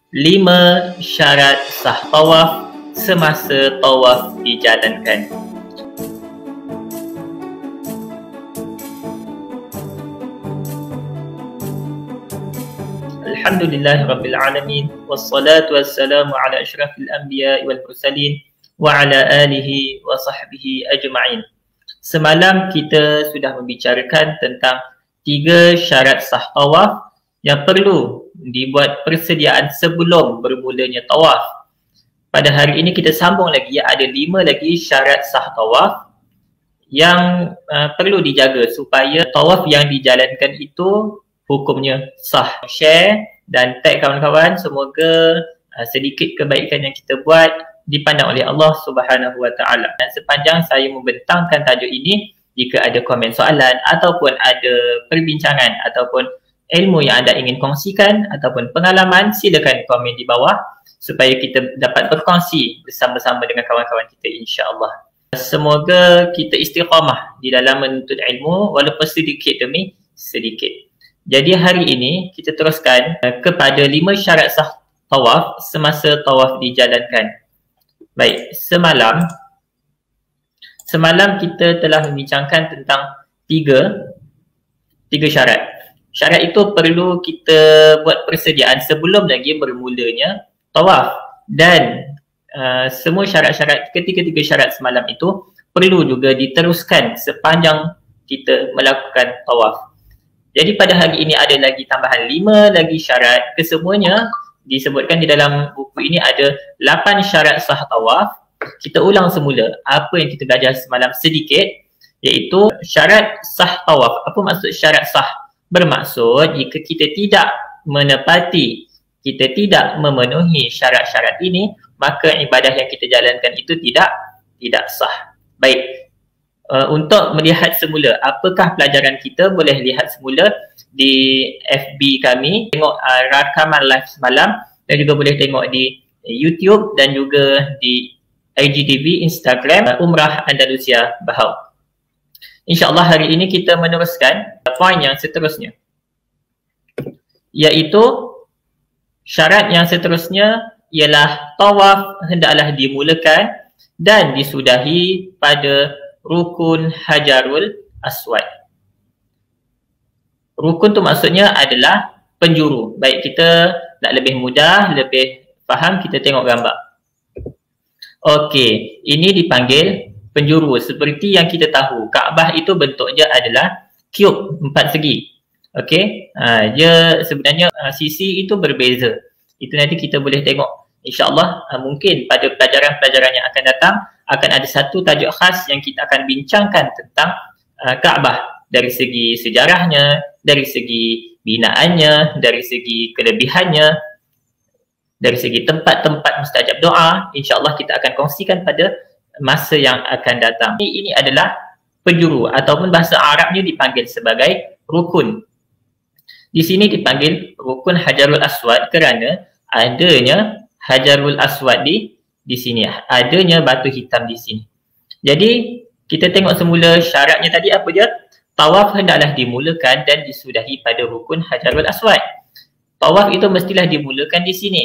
5 syarat sah tawaf semasa tawaf dijalankan. Alhamdulillahirabbil alamin wassalatu wassalamu ala asyrafil anbiya'i wal mursalin wa ala alihi wa sahbihi ajma'in. Semalam kita sudah membicarakan tentang 3 syarat sah tawaf yang perlu dibuat persediaan sebelum bermulanya tawaf. Pada hari ini kita sambung lagi, ada 5 lagi syarat sah tawaf yang perlu dijaga supaya tawaf yang dijalankan itu hukumnya sah. Share dan tag kawan-kawan, semoga sedikit kebaikan yang kita buat dipandang oleh Allah Subhanahu Wa Taala. Dan sepanjang saya membentangkan tajuk ini, jika ada komen soalan ataupun ada perbincangan ataupun ilmu yang anda ingin kongsikan ataupun pengalaman, silakan komen di bawah supaya kita dapat berkongsi bersama-sama dengan kawan-kawan kita, insya-Allah. Semoga kita istiqamah di dalam menuntut ilmu walaupun sedikit demi sedikit. Jadi hari ini kita teruskan kepada 5 syarat sah tawaf semasa tawaf dijalankan. Baik, semalam kita telah membincangkan tentang 3 syarat. Syarat itu perlu kita buat persediaan sebelum lagi bermulanya tawaf, dan semua syarat-syarat, ketiga-tiga syarat semalam itu perlu juga diteruskan sepanjang kita melakukan tawaf. Jadi pada hari ini ada lagi tambahan 5 lagi syarat. Kesemuanya disebutkan di dalam buku ini ada 8 syarat sah tawaf. Kita ulang semula apa yang kita belajar semalam sedikit, iaitu syarat sah tawaf. Apa maksud syarat sah? Bermaksud jika kita tidak menepati, kita tidak memenuhi syarat-syarat ini, maka ibadah yang kita jalankan itu tidak sah. Baik, untuk melihat semula apakah pelajaran kita, boleh lihat semula di FB kami, tengok rakaman live semalam, dan juga boleh tengok di YouTube dan juga di IGTV, Instagram, Umrah Andalusia Bahau. InsyaAllah hari ini kita meneruskan poin yang seterusnya, iaitu syarat yang seterusnya ialah tawaf hendaklah dimulakan dan disudahi pada rukun Hajarul Aswad. Rukun tu maksudnya adalah penjuru. Baik, kita nak lebih mudah, lebih faham, kita tengok gambar. Okey, ini dipanggil penjuru. Seperti yang kita tahu, Kaabah itu bentuknya adalah cube, 4 segi. Okey, dia sebenarnya sisi itu berbeza. Itu nanti kita boleh tengok, insya-Allah. Mungkin pada pelajaran-pelajaran yang akan datang akan ada satu tajuk khas yang kita akan bincangkan tentang Kaabah, dari segi sejarahnya, dari segi binaannya, dari segi kelebihannya, dari segi tempat-tempat mustajab doa. InsyaAllah kita akan kongsikan pada masa yang akan datang. Ini adalah penjuru, ataupun bahasa Arabnya dipanggil sebagai rukun. Di sini dipanggil rukun Hajarul Aswad kerana adanya Hajarul Aswad di sini, adanya batu hitam di sini. Jadi kita tengok semula syaratnya tadi apa dia? Tawaf hendaklah dimulakan dan disudahi pada rukun Hajarul Aswad. Tawaf itu mestilah dimulakan di sini,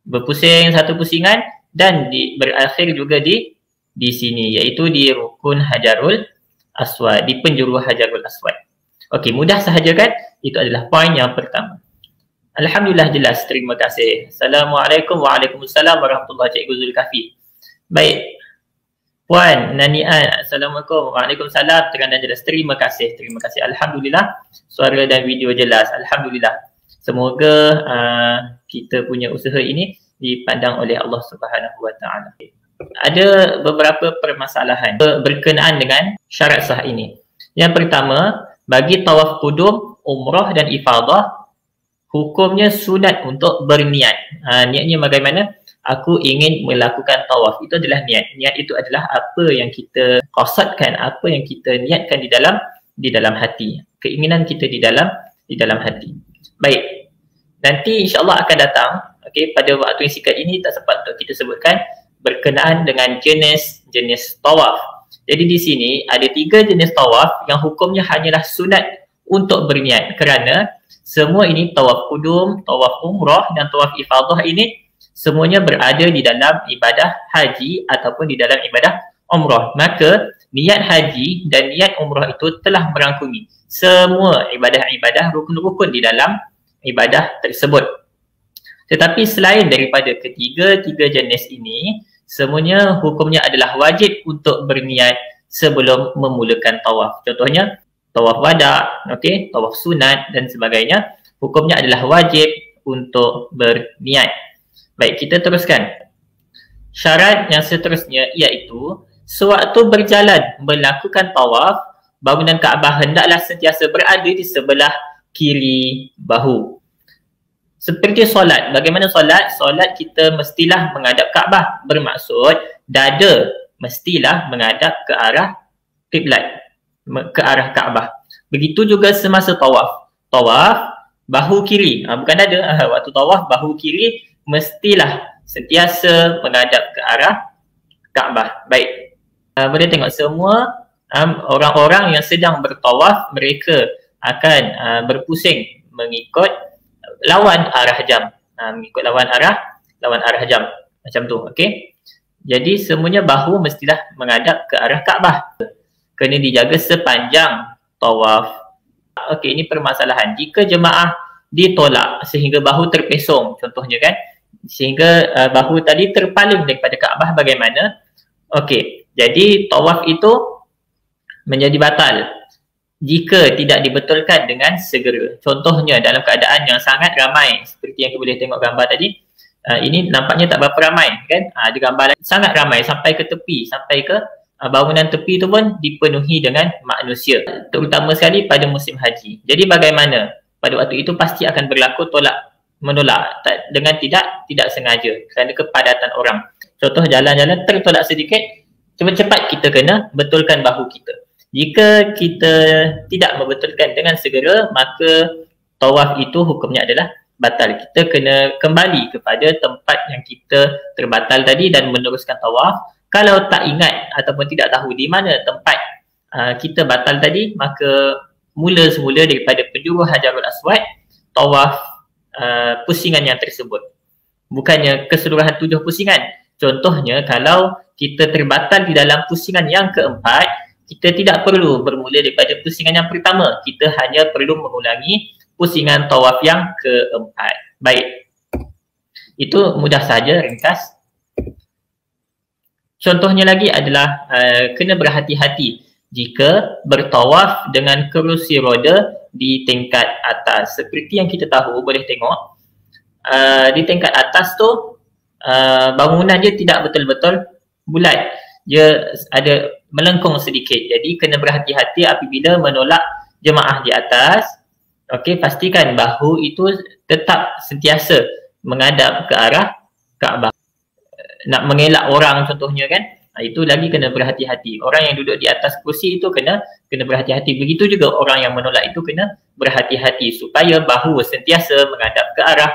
berpusing satu pusingan, dan berakhir juga di sini, iaitu di rukun Hajarul Aswad, di penjuru Hajarul Aswad. Okey, mudah sahaja kan? Itu adalah poin yang pertama. Alhamdulillah jelas, terima kasih. Assalamualaikum, waalaikumsalam warahmatullahi wabarakatuh, Cikgu Zulkafi. Baik, Puan Nanian, Assalamualaikum, waalaikumsalam, terang dan jelas. Terima kasih, terima kasih. Alhamdulillah, suara dan video jelas. Alhamdulillah. Semoga kita punya usaha ini dipandang oleh Allah Subhanahu Wa Taala. Ada beberapa permasalahan berkenaan dengan syarat sah ini. Yang pertama, bagi tawaf qudum, umrah dan ifadah, hukumnya sunat untuk berniat. Niatnya bagaimana? Aku ingin melakukan tawaf. Itu adalah niat. Niat itu adalah apa yang kita qasadkan, apa yang kita niatkan di dalam hati. Keinginan kita di dalam hati. Baik. Nanti insya-Allah akan datang, okey, pada waktu yang singkat ini tak sempat untuk kita sebutkan berkenaan dengan jenis tawaf. Jadi di sini ada 3 jenis tawaf yang hukumnya hanyalah sunat untuk berniat, kerana semua ini tawaf qudum, tawaf umrah dan tawaf ifadah ini semuanya berada di dalam ibadah haji ataupun di dalam ibadah umrah. Maka niat haji dan niat umrah itu telah merangkumi semua ibadah-ibadah rukun-rukun di dalam ibadah tersebut. Tetapi selain daripada ketiga-tiga jenis ini, semuanya hukumnya adalah wajib untuk berniat sebelum memulakan tawaf. Contohnya tawaf wada, okey, tawaf sunat dan sebagainya, hukumnya adalah wajib untuk berniat. Baik, kita teruskan. Syarat yang seterusnya iaitu sewaktu berjalan melakukan tawaf, bangunan Kaabah hendaklah sentiasa berada di sebelah kiri bahu. Seperti solat. Bagaimana solat? Solat kita mestilah menghadap Kaabah. Bermaksud dada mestilah menghadap ke arah kiblat, ke arah Kaabah. Begitu juga semasa tawaf. Tawaf bahu kiri, bukan dada. Waktu tawaf bahu kiri mestilah sentiasa menghadap ke arah Kaabah. Baik. Boleh tengok semua orang-orang yang sedang bertawaf, mereka akan berpusing mengikut lawan arah jam, mengikut lawan arah jam, macam tu, okey. Jadi semuanya bahu mestilah menghadap ke arah Kaabah, kena dijaga sepanjang tawaf. Okey, ini permasalahan. Jika jemaah ditolak sehingga bahu terpesong, contohnya kan, sehingga bahu tadi terpaling daripada Kaabah, bagaimana? Okey, jadi tawaf itu menjadi batal jika tidak dibetulkan dengan segera. Contohnya dalam keadaan yang sangat ramai, seperti yang kita boleh tengok gambar tadi, ini nampaknya tak berapa ramai kan, ada gambar sangat ramai sampai ke tepi, sampai ke bangunan tepi tu pun dipenuhi dengan manusia, terutama sekali pada musim haji. Jadi bagaimana? Pada waktu itu pasti akan berlaku tolak menolak dengan tidak sengaja kerana kepadatan orang. Contoh jalan-jalan tertolak sedikit, cepat-cepat kita kena betulkan bahu kita. Jika kita tidak membetulkan dengan segera, maka tawaf itu hukumnya adalah batal. Kita kena kembali kepada tempat yang kita terbatal tadi dan meneruskan tawaf. Kalau tak ingat ataupun tidak tahu di mana tempat kita batal tadi, maka mula semula daripada penjuru Hajarul Aswad, tawaf pusingan yang tersebut. Bukannya keseluruhan 7 pusingan. Contohnya kalau kita terbatal di dalam pusingan yang keempat, kita tidak perlu bermula daripada pusingan yang pertama. Kita hanya perlu mengulangi pusingan tawaf yang keempat. Baik. Itu mudah saja, ringkas. Contohnya lagi adalah kena berhati-hati jika bertawaf dengan kerusi roda di tingkat atas. Seperti yang kita tahu, boleh tengok di tingkat atas tu bangunan dia tidak betul-betul bulat. Dia ada melengkung sedikit. Jadi kena berhati-hati apabila menolak jemaah di atas. Okey, pastikan bahu itu tetap sentiasa menghadap ke arah Kaabah. Nak mengelak orang contohnya kan, itu lagi kena berhati-hati. Orang yang duduk di atas kursi itu kena berhati-hati. Begitu juga orang yang menolak itu kena berhati-hati supaya bahu sentiasa menghadap ke arah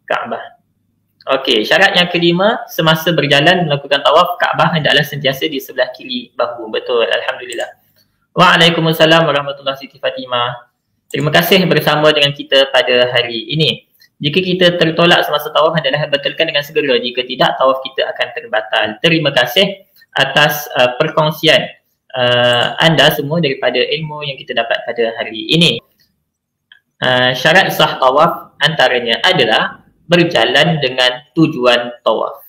Kaabah. Okey, syarat yang kelima, semasa berjalan melakukan tawaf, Kaabah hendaklah sentiasa di sebelah kiri bahu. Betul, alhamdulillah. Waalaikumsalam warahmatullahi Siti Fatimah. Terima kasih bersama dengan kita pada hari ini. Jika kita tertolak semasa tawaf, hendaklah betulkan dengan segera. Jika tidak, tawaf kita akan terbatal. Terima kasih atas perkongsian anda semua daripada ilmu yang kita dapat pada hari ini. Syarat sah tawaf antaranya adalah berjalan dengan tujuan tawaf.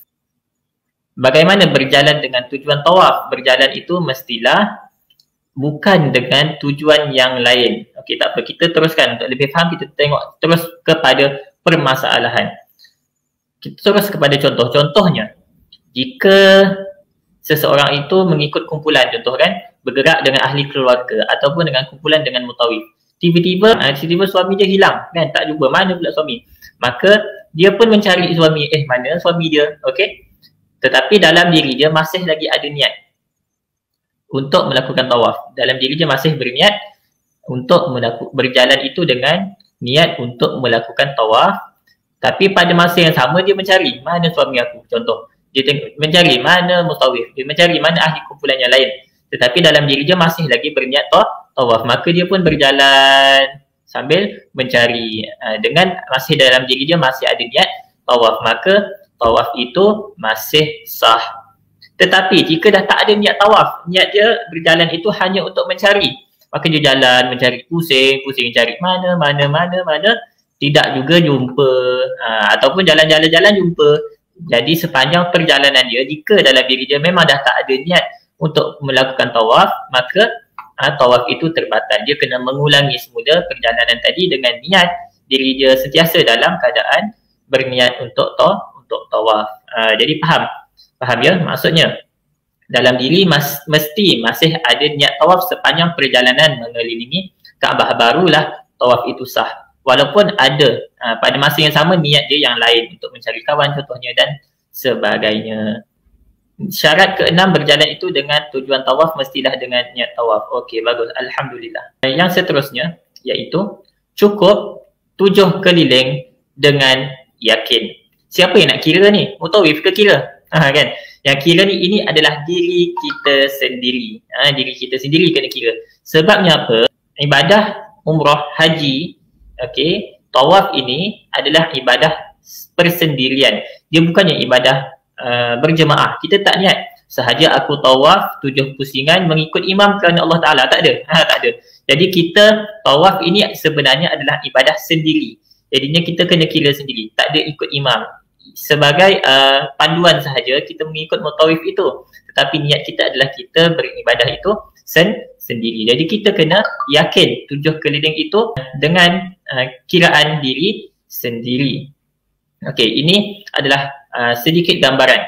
Bagaimana berjalan dengan tujuan tawaf? Berjalan itu mestilah bukan dengan tujuan yang lain. Okey, tak apa, kita teruskan. Untuk lebih faham, kita tengok terus kepada permasalahan. Kita terus kepada contoh. Contohnya, jika seseorang itu mengikut kumpulan, contoh kan, bergerak dengan ahli keluarga ataupun dengan kumpulan dengan mutawif. Tiba-tiba suami dia hilang kan, tak jumpa, mana pula suami. Maka dia pun mencari suami, mana suami dia, okey. Tetapi dalam diri dia masih lagi ada niat untuk melakukan tawaf. Dalam diri dia masih berniat untuk berjalan itu dengan niat untuk melakukan tawaf. Tapi pada masa yang sama dia mencari mana suami aku, contoh. Dia mencari mana mutawif, dia mencari mana ahli kumpulan yang lain. tetapi dalam diri dia masih lagi berniat tawaf, maka dia pun berjalan sambil mencari dengan masih dalam diri dia masih ada niat tawaf, maka tawaf itu masih sah. Tetapi jika dah tak ada niat tawaf, niat dia berjalan itu hanya untuk mencari, maka dia jalan mencari, pusing cari mana, tidak juga jumpa, ataupun jalan-jalan jumpa. Jadi sepanjang perjalanan dia, jika dalam diri dia memang dah tak ada niat untuk melakukan tawaf, maka tawaf itu terbatal. Dia kena mengulangi semula perjalanan tadi dengan niat diri dia sentiasa dalam keadaan berniat untuk tawaf. Jadi faham ya, maksudnya dalam diri mesti masih ada niat tawaf sepanjang perjalanan mengelilingi Kaabah, barulah tawaf itu sah. Walaupun ada pada masa yang sama niat dia yang lain untuk mencari kawan contohnya dan sebagainya. Syarat ke-6 berjalan itu dengan tujuan tawaf mestilah dengan niat tawaf. Okey, bagus, alhamdulillah. Yang seterusnya iaitu cukup 7 keliling dengan yakin. Siapa yang nak kira ni? Mutawif ke kira? Kan? Yang kira ni ini adalah diri kita sendiri. Diri kita sendiri kena kira. Sebabnya apa? Ibadah umrah, haji, okey, tawaf ini adalah ibadah persendirian. Dia bukannya ibadah berjemaah. Kita tak niat sahaja aku tawaf 7 pusingan mengikut imam kerana Allah Ta'ala. Tak ada. Tak ada. Jadi kita tawaf ini sebenarnya adalah ibadah sendiri. Jadinya kita kena kira sendiri. Tak ada ikut imam. Sebagai panduan sahaja kita mengikut mutawif itu. Tetapi niat kita adalah kita beribadah itu sendiri. Jadi kita kena yakin 7 keliling itu dengan kiraan diri sendiri. Okey, ini adalah sedikit gambaran.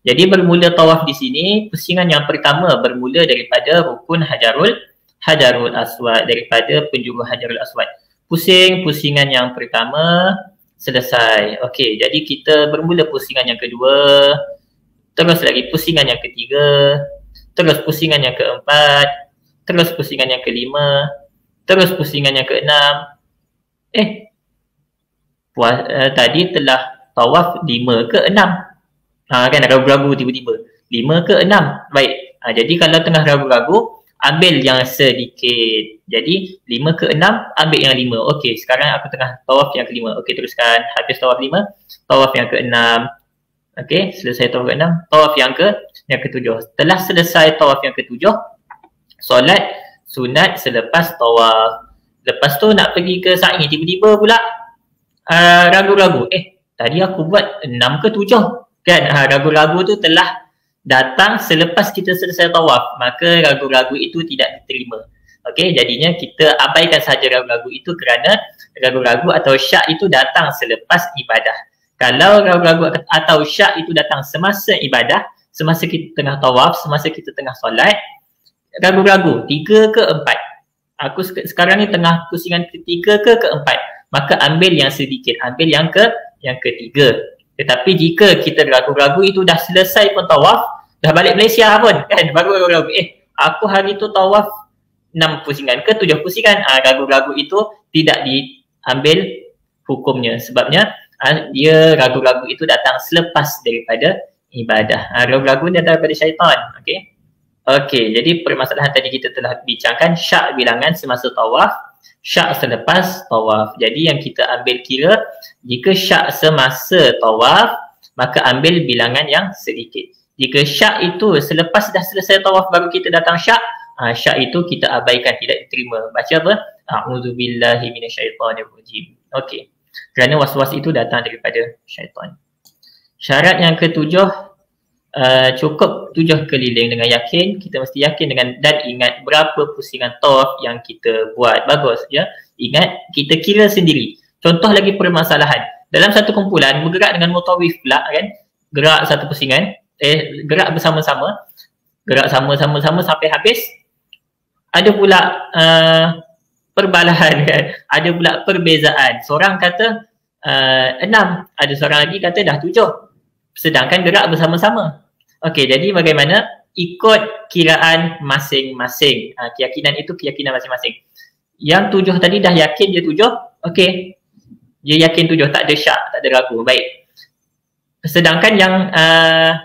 Jadi bermula tawaf di sini, pusingan yang pertama bermula daripada rukun Hajarul Aswad, daripada penjuru Hajarul Aswad. Pusingan yang pertama selesai. Okey, jadi kita bermula pusingan yang kedua, terus lagi pusingan yang ketiga, terus pusingan yang keempat, terus pusingan yang kelima, terus pusingan yang keenam. Tadi telah tawaf 5 ke 6. Kan ragu-ragu tiba-tiba. 5 ke 6. Baik. Jadi kalau tengah ragu-ragu, ambil yang sedikit. Jadi 5 ke 6, ambil yang 5. Okey, sekarang aku tengah tawaf yang kelima. Okey, teruskan. Habis tawaf 5, tawaf yang ke-6. Okey, selesai tawaf ke-6, tawaf yang ke-7. Telah selesai tawaf yang ke-7, solat sunat selepas tawaf. Lepas tu nak pergi ke sa'i, tiba-tiba pula ragu-ragu. Tadi aku buat 6 ke 7 kan? Ragu-ragu tu telah datang selepas kita selesai tawaf, maka ragu-ragu itu tidak diterima. Okey, jadinya kita abaikan sahaja ragu-ragu itu kerana ragu-ragu atau syak itu datang selepas ibadah. Kalau ragu-ragu atau syak itu datang semasa ibadah, semasa kita tengah tawaf, semasa kita tengah solat, ragu-ragu 3 ke 4. Aku sekarang ni tengah pusingan ketiga ke keempat, maka ambil yang sedikit, ambil yang ketiga. Tetapi jika kita ragu-ragu itu dah selesai pun tawaf, dah balik Malaysia pun kan, baru ragu-ragu, aku hari tu tawaf 6 pusingan ke 7 pusingan, ragu-ragu itu tidak diambil hukumnya. Sebabnya dia ragu-ragu itu datang selepas daripada ibadah. Ragu-ragu dia datang daripada syaitan. Okey, jadi permasalahan tadi kita telah bincangkan syak bilangan semasa tawaf, syak selepas tawaf. Jadi yang kita ambil kira, jika syak semasa tawaf, maka ambil bilangan yang sedikit. Jika syak itu selepas dah selesai tawaf baru kita datang syak, syak itu kita abaikan, tidak diterima. Baca apa? A'udzubillahi minasyaitanirrajim. Okey. Kerana was-was itu datang daripada syaitan. Syarat yang ketujuh, cukup 7 keliling dengan yakin. Kita mesti yakin dengan dan ingat berapa pusingan tawaf yang kita buat. Bagus ya. Ingat, kita kira sendiri. Contoh lagi permasalahan. Dalam satu kumpulan bergerak dengan mutawif pula kan. Gerak satu pusingan, gerak bersama-sama. Gerak sama-sama sampai habis. Ada pula perbalahan kan. Ada pula perbezaan. Seorang kata 6, ada seorang lagi kata dah 7. Sedangkan gerak bersama-sama. Okey, jadi bagaimana? Ikut kiraan masing-masing. Keyakinan itu keyakinan masing-masing. Yang 7 tadi dah yakin dia 7. Okey. Dia yakin 7, tak ada syak, tak ada ragu. Baik. Sedangkan yang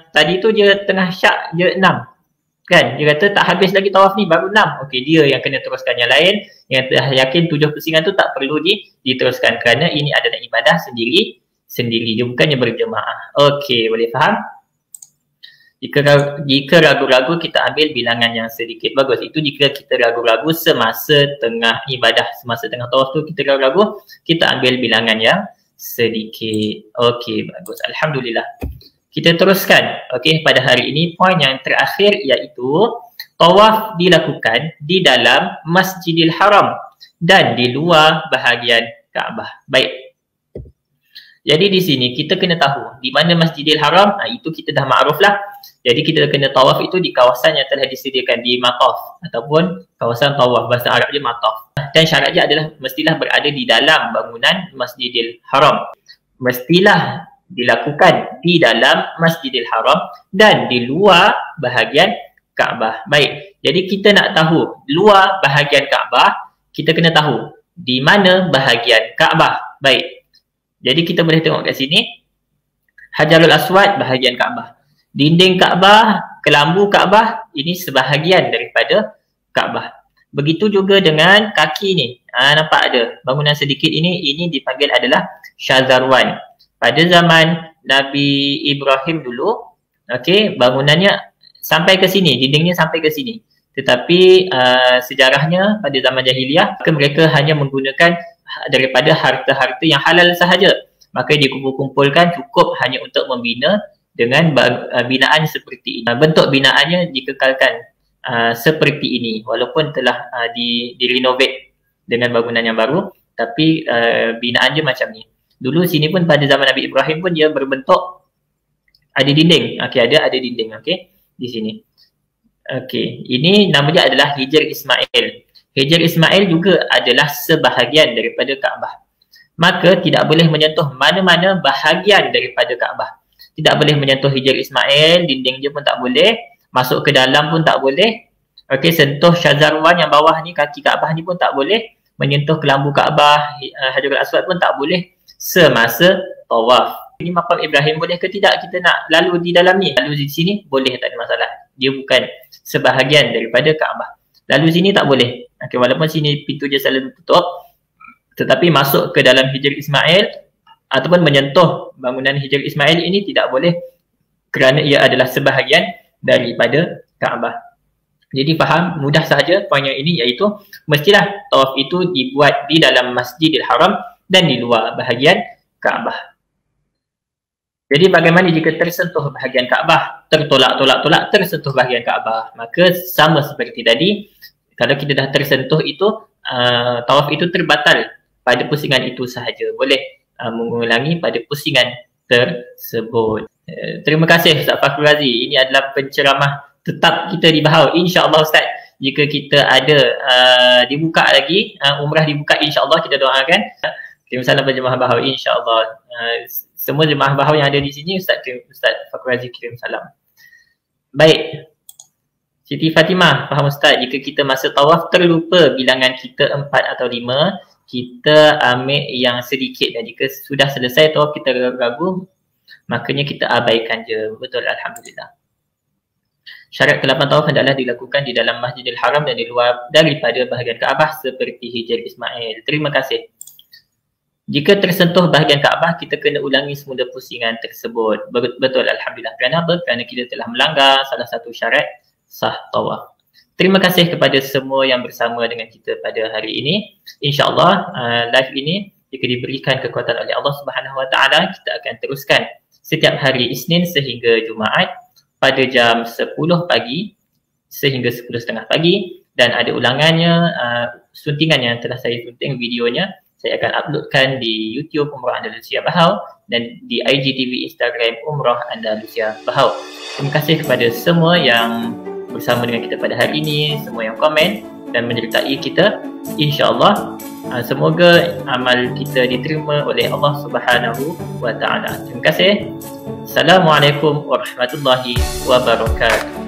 tadi tu dia tengah syak, dia 6. Kan? Dia kata tak habis lagi tawaf ni, baru 6. Okey, dia yang kena teruskan. Yang lain yang dah yakin 7 pusingan tu tak perlu diteruskan kerana ini adalah ibadah sendiri. Dia bukannya berjemaah. Okey, boleh faham? Jika ragu-ragu, kita ambil bilangan yang sedikit. Bagus. Itu jika kita ragu-ragu semasa tengah ibadah, semasa tengah tawaf tu kita ragu-ragu, kita ambil bilangan yang sedikit. Okey, bagus. Alhamdulillah. Kita teruskan. Okey, pada hari ini poin yang terakhir iaitu tawaf dilakukan di dalam Masjidil Haram dan di luar bahagian Kaabah. Baik. Jadi di sini kita kena tahu di mana Masjidil Haram, itu kita dah makruf lah. Jadi kita kena tawaf itu di kawasan yang telah disediakan di mataf ataupun kawasan tawaf, bahasa Arab dia mataf. Dan syarat dia adalah mestilah berada di dalam bangunan Masjidil Haram. Mestilah dilakukan di dalam Masjidil Haram dan di luar bahagian Kaabah. Baik, jadi kita nak tahu luar bahagian Kaabah, kita kena tahu di mana bahagian Kaabah. Baik, jadi kita boleh tengok kat sini, Hajarul Aswad bahagian Kaabah, dinding Kaabah, kelambu Kaabah, ini sebahagian daripada Kaabah. Begitu juga dengan kaki ni, nampak ada bangunan sedikit ini dipanggil adalah Syazarwan. Pada zaman Nabi Ibrahim dulu, okey, bangunannya sampai ke sini, dindingnya sampai ke sini. Tetapi sejarahnya pada zaman jahiliah, mereka hanya menggunakan daripada harta-harta yang halal sahaja. Maka dikumpul-kumpulkan cukup hanya untuk membina dengan binaan seperti ini. Bentuk binaannya dikekalkan seperti ini, walaupun telah direnovate dengan bangunan yang baru, tapi binaan dia macam ni. Dulu sini pun pada zaman Nabi Ibrahim pun dia berbentuk ada dinding. Okey, ada dinding, okey, di sini. Okey, ini nama dia adalah Hijr Ismail. Hijr Ismail juga adalah sebahagian daripada Kaabah. Maka tidak boleh menyentuh mana-mana bahagian daripada Kaabah. Tidak boleh menyentuh Hijr Ismail, dinding dia pun tak boleh, masuk ke dalam pun tak boleh. Okey, sentuh Syazarwan yang bawah ni, kaki Kaabah ni pun tak boleh. Menyentuh kelambu Kaabah, Hajarul Aswad pun tak boleh semasa tawaf. Ini maqam Ibrahim boleh ke tidak kita nak lalu di dalam ni? Lalu di sini boleh, tak ada masalah. Dia bukan sebahagian daripada Kaabah. Lalu sini tak boleh. Okey, walaupun sini pintu dia selalu tutup, tetapi masuk ke dalam Hijr Ismail ataupun menyentuh bangunan Hijr Ismail ini tidak boleh kerana ia adalah sebahagian daripada Kaabah. Jadi faham, mudah sahaja poin yang ini, iaitu mestilah tawaf itu dibuat di dalam Masjidil Haram dan di luar bahagian Kaabah. Jadi bagaimana jika tersentuh bahagian Kaabah, tertolak tersentuh bahagian Kaabah? Maka sama seperti tadi, kalau kita dah tersentuh itu, tawaf itu terbatal pada pusingan itu sahaja. Boleh mengulangi pada pusingan tersebut. Terima kasih Ustaz Fakhrul Razi. Ini adalah penceramah tetap kita di Bahau. InsyaAllah Ustaz, jika kita ada dibuka lagi, umrah dibuka, insyaAllah kita doakan. Kirim salam pada jemaah Bahau, insyaAllah. Semua jemaah Bahau yang ada di sini, Ustaz Fakhrul Razi kirim salam. Baik, Siti Fatimah, faham Ustaz, jika kita masa tawaf terlupa bilangan kita 4 atau 5, kita ambil yang sedikit, dan jika sudah selesai tawaf kita ragu, makanya kita abaikan je. Betul, Alhamdulillah. Syarat ke-8 tawaf hendaklah dilakukan di dalam Masjidil Haram dan di luar daripada bahagian Kaabah seperti Hijr Ismail. Terima kasih. Jika tersentuh bahagian Kaabah, kita kena ulangi semula pusingan tersebut. Betul, Alhamdulillah. Kerana apa? Kerana kita telah melanggar salah satu syarat sah tawaf. Terima kasih kepada semua yang bersama dengan kita pada hari ini. InsyaAllah live ini, jika diberikan kekuatan oleh Allah Subhanahu Wa Taala, kita akan teruskan setiap hari Isnin sehingga Jumaat pada jam 10 pagi sehingga 10.30 pagi, dan ada ulangannya, suntingan yang telah saya sunting videonya saya akan uploadkan di YouTube Umrah Andalusia Bahau dan di IGTV Instagram Umrah Andalusia Bahau. Terima kasih kepada semua yang bersama dengan kita pada hari ini, semua yang komen dan menyertai kita. InsyaAllah semoga amal kita diterima oleh Allah Subhanahu Wa Taala. Terima kasih. Assalamualaikum warahmatullahi wabarakatuh.